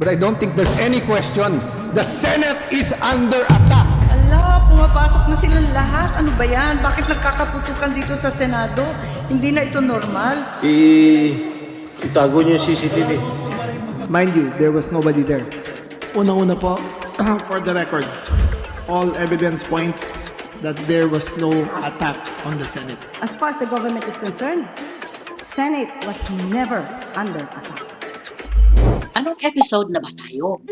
But I don't think there's any question. The Senate is under attack. Ala, pumapasok na silang lahat. Ano ba yan? Bakit nagkakaputukan dito sa Senado? Hindi na ito normal. Itago niyo yung CCTV. Mind you, there was nobody there. Una-una po, for the record, all evidence points that there was no attack on the Senate. As far as the government is concerned, Senate was never under attack. Anong episode na ba tayo?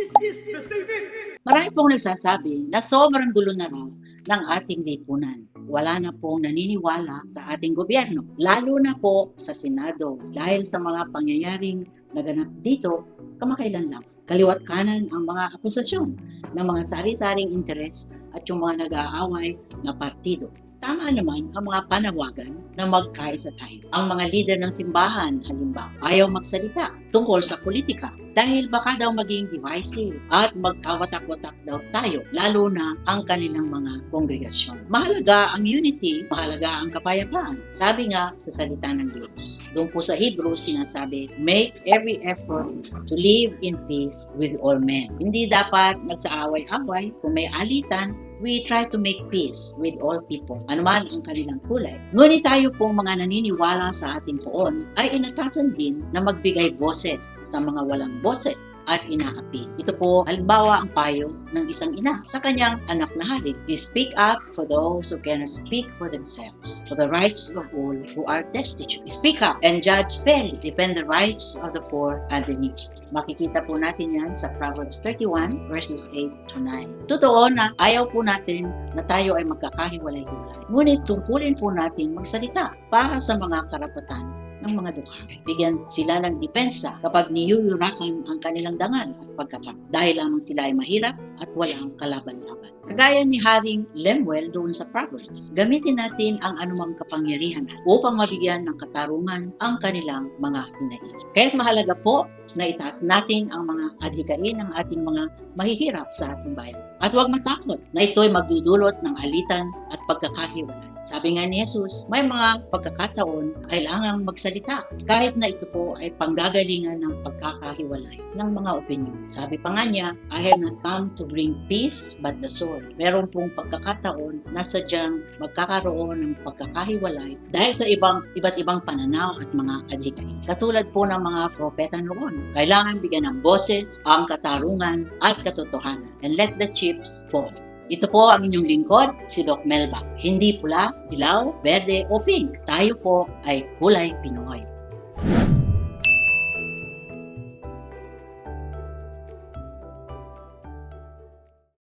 Marami pong nagsasabi na sobrang gulo na raw ng ating lipunan. Wala na pong naniniwala sa ating gobyerno, lalo na po sa Senado dahil sa mga pangyayaring naganap dito kamakailan lang. Kaliwat kanan ang mga akusasyon ng mga sari-saring interes at yung mga nag-aaway na partido. Tama naman ang mga panawagan na magkaisa tayo. Ang mga leader ng simbahan, halimbawa, ayaw magsalita tungkol sa politika dahil baka daw maging divisive at magkawatak-watak daw tayo, lalo na ang kanilang mga kongregasyon. Mahalaga ang unity, mahalaga ang kapayapaan. Sabi nga sa salita ng Diyos. Doon po sa Hebrew sinasabi, make every effort to live in peace with all men. Hindi dapat nagsaaway-away. Kung may alitan, we try to make peace with all people, anuman ang kanilang kulay. Ngunit tayo pong mga naniniwala sa ating poon ay inatasan din na magbigay boses sa mga walang boses at inaapi. Ito po, halimbawa ang payo ng isang ina sa kanyang anak na hari. We speak up for those who cannot speak for themselves, for the rights of all who are destitute. Speak up and judge fairly, defend the rights of the poor and the needy. Makikita po natin yan sa Proverbs 31 verses 8 to 9. Totoo na ayaw po natin na tayo ay magkakahiwalay-hiwalay. Ngunit tungkulin po natin magsalita para sa mga karapatan ng mga dukha. Bigyan sila ng depensa kapag niyuyurakan ang kanilang dangal at pagkatak dahil lamang sila ay mahirap at walang kalaban-laban. Kagaya ni Haring Lemuel doon sa Proverbs, gamitin natin ang anumang kapangyarihan upang mabigyan ng katarungan ang kanilang mga hinaing. Kaya't mahalaga po na itaas natin ang mga adhikain ng ating mga mahihirap sa ating bayan. At huwag matakot na ito'y magdudulot ng alitan at pagkakahiwalay. Sabi nga ni Jesus, may mga pagkakataon kailangang magsalita kahit na ito po ay panggagalingan ng pagkakahiwalay ng mga opinyon. Sabi pa nga niya, I have not come to bring peace but the sword. Meron pong pagkakataon na sadyang magkakaroon ng pagkakahiwalay dahil sa iba't ibang pananaw at mga adhikain. Katulad po ng mga propeta noon, kailangan bigyan ng boses ang katarungan at katotohanan and let the chips fall. Ito po ang inyong lingkod, si Doc Melba. Hindi pula, dilaw, berde o pink. Tayo po ay kulay Pinoy.